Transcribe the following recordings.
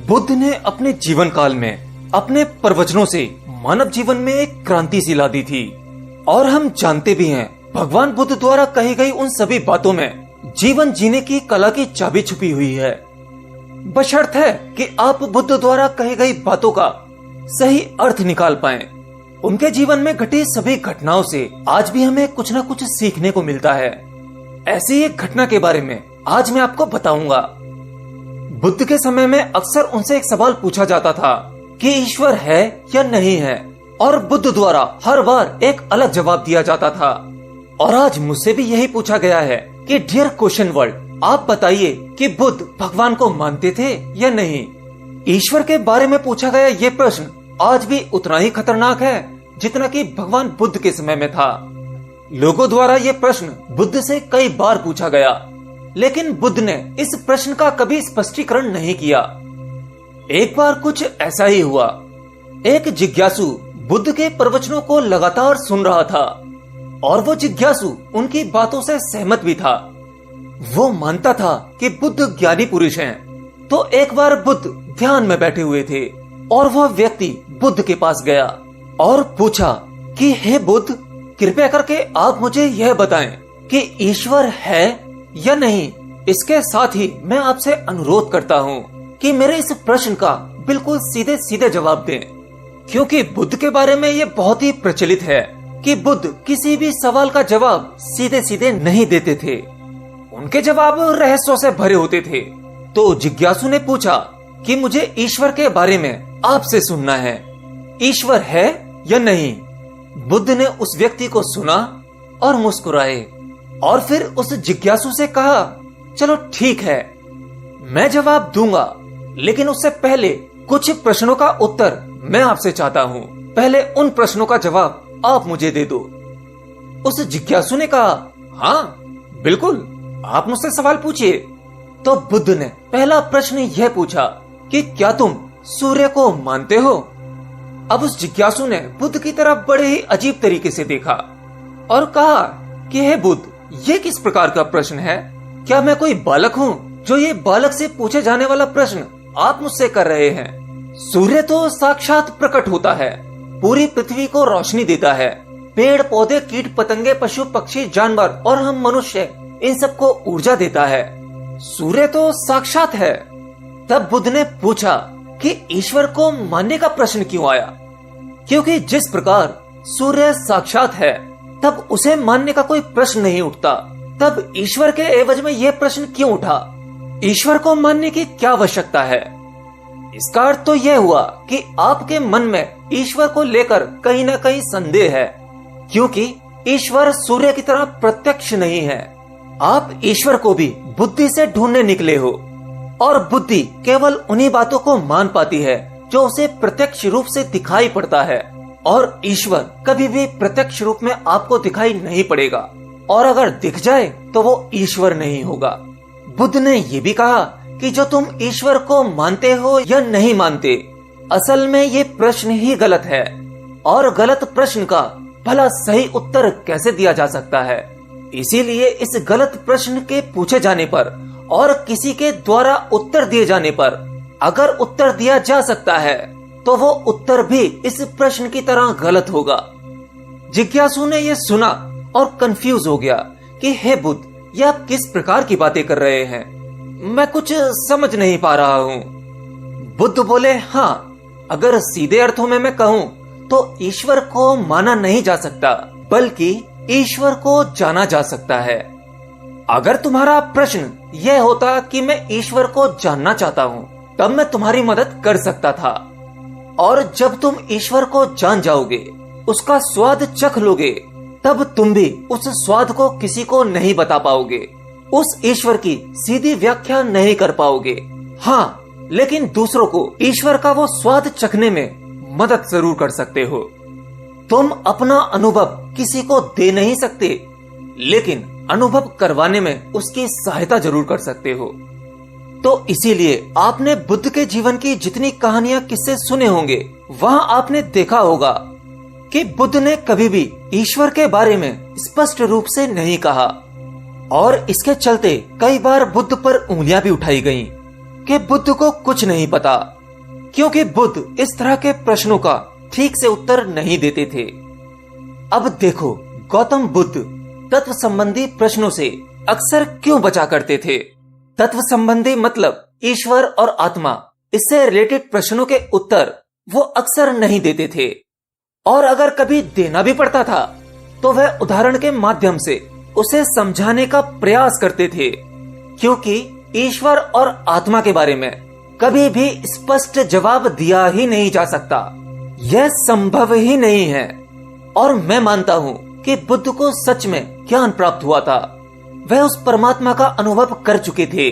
बुद्ध ने अपने जीवन काल में अपने प्रवचनों से मानव जीवन में एक क्रांति सी ला दी थी। और हम जानते भी हैं भगवान बुद्ध द्वारा कही गई उन सभी बातों में जीवन जीने की कला की चाबी छुपी हुई है। बशर्त है कि आप बुद्ध द्वारा कही गई बातों का सही अर्थ निकाल पाएं। उनके जीवन में घटी सभी घटनाओं से आज भी हमें कुछ न कुछ सीखने को मिलता है। ऐसी एक घटना के बारे में आज मैं आपको बताऊंगा। बुद्ध के समय में अक्सर उनसे एक सवाल पूछा जाता था कि ईश्वर है या नहीं है, और बुद्ध द्वारा हर बार एक अलग जवाब दिया जाता था। और आज मुझसे भी यही पूछा गया है कि डियर क्वेश्चन वर्ल्ड, आप बताइए कि बुद्ध भगवान को मानते थे या नहीं। ईश्वर के बारे में पूछा गया ये प्रश्न आज भी उतना ही खतरनाक है जितना कि भगवान बुद्ध के समय में था। लोगों द्वारा ये प्रश्न बुद्ध से कई बार पूछा गया, लेकिन बुद्ध ने इस प्रश्न का कभी स्पष्टीकरण नहीं किया। एक बार कुछ ऐसा ही हुआ। एक जिज्ञासु बुद्ध के प्रवचनों को लगातार सुन रहा था और वो जिज्ञासु उनकी बातों से सहमत भी था। वो मानता था कि बुद्ध ज्ञानी पुरुष हैं। तो एक बार बुद्ध ध्यान में बैठे हुए थे और वह व्यक्ति बुद्ध के पास गया और पूछा कि हे बुद्ध, कृपया करके आप मुझे यह बताएं कि ईश्वर है या नहीं। इसके साथ ही मैं आपसे अनुरोध करता हूँ कि मेरे इस प्रश्न का बिल्कुल सीधे सीधे जवाब दें, क्योंकि बुद्ध के बारे में ये बहुत ही प्रचलित है कि बुद्ध किसी भी सवाल का जवाब सीधे सीधे नहीं देते थे। उनके जवाब रहस्यों से भरे होते थे। तो जिज्ञासु ने पूछा कि मुझे ईश्वर के बारे में आपसे सुनना है, ईश्वर है या नहीं। बुद्ध ने उस व्यक्ति को सुना और मुस्कुराए और फिर उस जिज्ञासु से कहा, चलो ठीक है, मैं जवाब दूंगा, लेकिन उससे पहले कुछ प्रश्नों का उत्तर मैं आपसे चाहता हूँ। पहले उन प्रश्नों का जवाब आप मुझे दे दो। उस जिज्ञासु ने कहा, हाँ बिल्कुल, आप मुझसे सवाल पूछिए। तो बुद्ध ने पहला प्रश्न यह पूछा कि क्या तुम सूर्य को मानते हो। अब उस जिज्ञासु ने बुद्ध की तरफ बड़े ही अजीब तरीके से देखा और कहा कि हे बुद्ध, ये किस प्रकार का प्रश्न है? क्या मैं कोई बालक हूँ जो ये बालक से पूछे जाने वाला प्रश्न आप मुझसे कर रहे हैं? सूर्य तो साक्षात प्रकट होता है, पूरी पृथ्वी को रोशनी देता है, पेड़ पौधे कीट पतंगे पशु पक्षी जानवर और हम मनुष्य इन सबको ऊर्जा देता है। सूर्य तो साक्षात है। तब बुद्ध ने पूछा कि ईश्वर को मानने का प्रश्न क्यों आया, क्योंकि जिस प्रकार सूर्य साक्षात है तब उसे मानने का कोई प्रश्न नहीं उठता। तब ईश्वर के एवज में यह प्रश्न क्यों उठा? ईश्वर को मानने की क्या आवश्यकता है? इसका अर्थ तो यह हुआ कि आपके मन में ईश्वर को लेकर कहीं न कहीं संदेह है, क्योंकि ईश्वर सूर्य की तरह प्रत्यक्ष नहीं है। आप ईश्वर को भी बुद्धि से ढूंढने निकले हो, और बुद्धि केवल उन्हीं बातों को मान पाती है जो उसे प्रत्यक्ष रूप से दिखाई पड़ता है, और ईश्वर कभी भी प्रत्यक्ष रूप में आपको दिखाई नहीं पड़ेगा, और अगर दिख जाए तो वो ईश्वर नहीं होगा। बुद्ध ने ये भी कहा कि जो तुम ईश्वर को मानते हो या नहीं मानते, असल में ये प्रश्न ही गलत है, और गलत प्रश्न का भला सही उत्तर कैसे दिया जा सकता है। इसीलिए इस गलत प्रश्न के पूछे जाने पर और किसी के द्वारा उत्तर दिए जाने पर अगर उत्तर दिया जा सकता है तो वो उत्तर भी इस प्रश्न की तरह गलत होगा। जिज्ञासु ने यह सुना और कंफ्यूज हो गया कि हे बुद्ध, ये आप किस प्रकार की बातें कर रहे हैं, मैं कुछ समझ नहीं पा रहा हूँ। बुद्ध बोले, हाँ, अगर सीधे अर्थों में मैं कहूँ तो ईश्वर को माना नहीं जा सकता, बल्कि ईश्वर को जाना जा सकता है। अगर तुम्हारा प्रश्न यह होता कि मैं ईश्वर को जानना चाहता हूँ, तब मैं तुम्हारी मदद कर सकता था, और जब तुम ईश्वर को जान जाओगे, उसका स्वाद चख लोगे, तब तुम भी उस स्वाद को किसी को नहीं बता पाओगे, उस ईश्वर की सीधी व्याख्या नहीं कर पाओगे। हाँ, लेकिन दूसरों को ईश्वर का वो स्वाद चखने में मदद जरूर कर सकते हो। तुम अपना अनुभव किसी को दे नहीं सकते, लेकिन अनुभव करवाने में उसकी सहायता जरूर कर सकते हो। तो इसीलिए आपने बुद्ध के जीवन की जितनी कहानियां किस्से सुने होंगे, वहां आपने देखा होगा कि बुद्ध ने कभी भी ईश्वर के बारे में स्पष्ट रूप से नहीं कहा, और इसके चलते कई बार बुद्ध पर उंगलियां भी उठाई गईं कि बुद्ध को कुछ नहीं पता, क्योंकि बुद्ध इस तरह के प्रश्नों का ठीक से उत्तर नहीं देते थे। अब देखो, गौतम बुद्ध तत्व संबंधी प्रश्नों से अक्सर क्यों बचा करते थे। तत्व संबंधी मतलब ईश्वर और आत्मा, इससे रिलेटेड प्रश्नों के उत्तर वो अक्सर नहीं देते थे, और अगर कभी देना भी पड़ता था तो वह उदाहरण के माध्यम से उसे समझाने का प्रयास करते थे, क्योंकि ईश्वर और आत्मा के बारे में कभी भी स्पष्ट जवाब दिया ही नहीं जा सकता, यह संभव ही नहीं है। और मैं मानता हूँ कि बुद्ध को सच में ज्ञान प्राप्त हुआ था, वह उस परमात्मा का अनुभव कर चुके थे।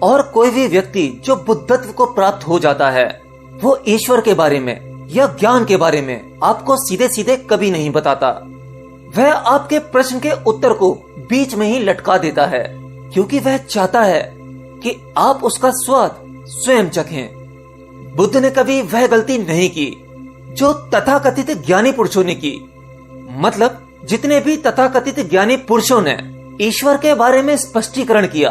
और कोई भी व्यक्ति जो बुद्धत्व को प्राप्त हो जाता है, वो ईश्वर के बारे में या ज्ञान के बारे में आपको सीधे सीधे कभी नहीं बताता। वह आपके प्रश्न के उत्तर को बीच में ही लटका देता है, क्योंकि वह चाहता है कि आप उसका स्वाद स्वयं चखें। बुद्ध ने कभी वह गलती नहीं की जो तथाकथित ज्ञानी पुरुषों ने की। मतलब जितने भी तथाकथित ज्ञानी पुरुषों ने ईश्वर के बारे में स्पष्टीकरण किया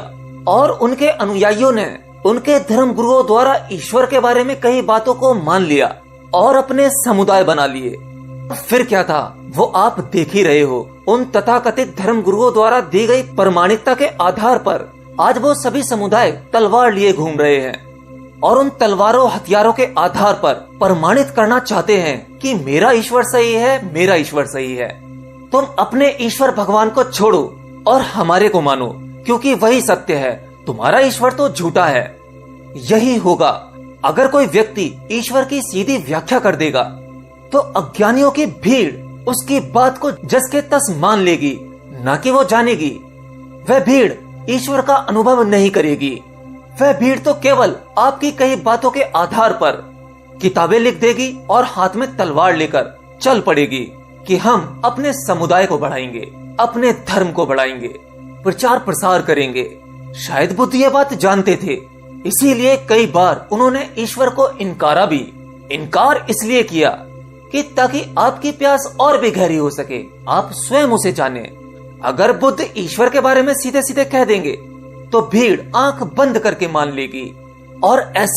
और उनके अनुयायियों ने उनके धर्म गुरुओं द्वारा ईश्वर के बारे में कई बातों को मान लिया और अपने समुदाय बना लिए, फिर क्या था वो आप देख ही रहे हो। उन तथाकथित धर्म गुरुओं द्वारा दी गई प्रमाणिकता के आधार पर आज वो सभी समुदाय तलवार लिए घूम रहे हैं और उन तलवारों हथियारों के आधार पर प्रमाणित करना चाहते हैं कि मेरा ईश्वर सही है, मेरा ईश्वर सही है। तुम अपने ईश्वर भगवान को छोड़ो और हमारे को मानो, क्योंकि वही सत्य है, तुम्हारा ईश्वर तो झूठा है। यही होगा अगर कोई व्यक्ति ईश्वर की सीधी व्याख्या कर देगा तो अज्ञानियों की भीड़ उसकी बात को जस के तस मान लेगी, न कि वो जानेगी। वह भीड़ ईश्वर का अनुभव नहीं करेगी, वह भीड़ तो केवल आपकी कई बातों के आधार पर किताबें लिख देगी और हाथ में तलवार लेकर चल पड़ेगी कि हम अपने समुदाय को बढ़ाएंगे, अपने धर्म को बढ़ाएंगे, प्रचार प्रसार करेंगे। शायद बुद्ध ये बात जानते थे, इसीलिए कई बार उन्होंने ईश्वर को इनकारा भी। इनकार इसलिए किया कि ताकि आपकी प्यास और भी गहरी हो सके, आप स्वयं उसे जाने। अगर बुद्ध ईश्वर के बारे में सीधे सीधे कह देंगे तो भीड़ आंख बंद करके मान लेगी और ऐसे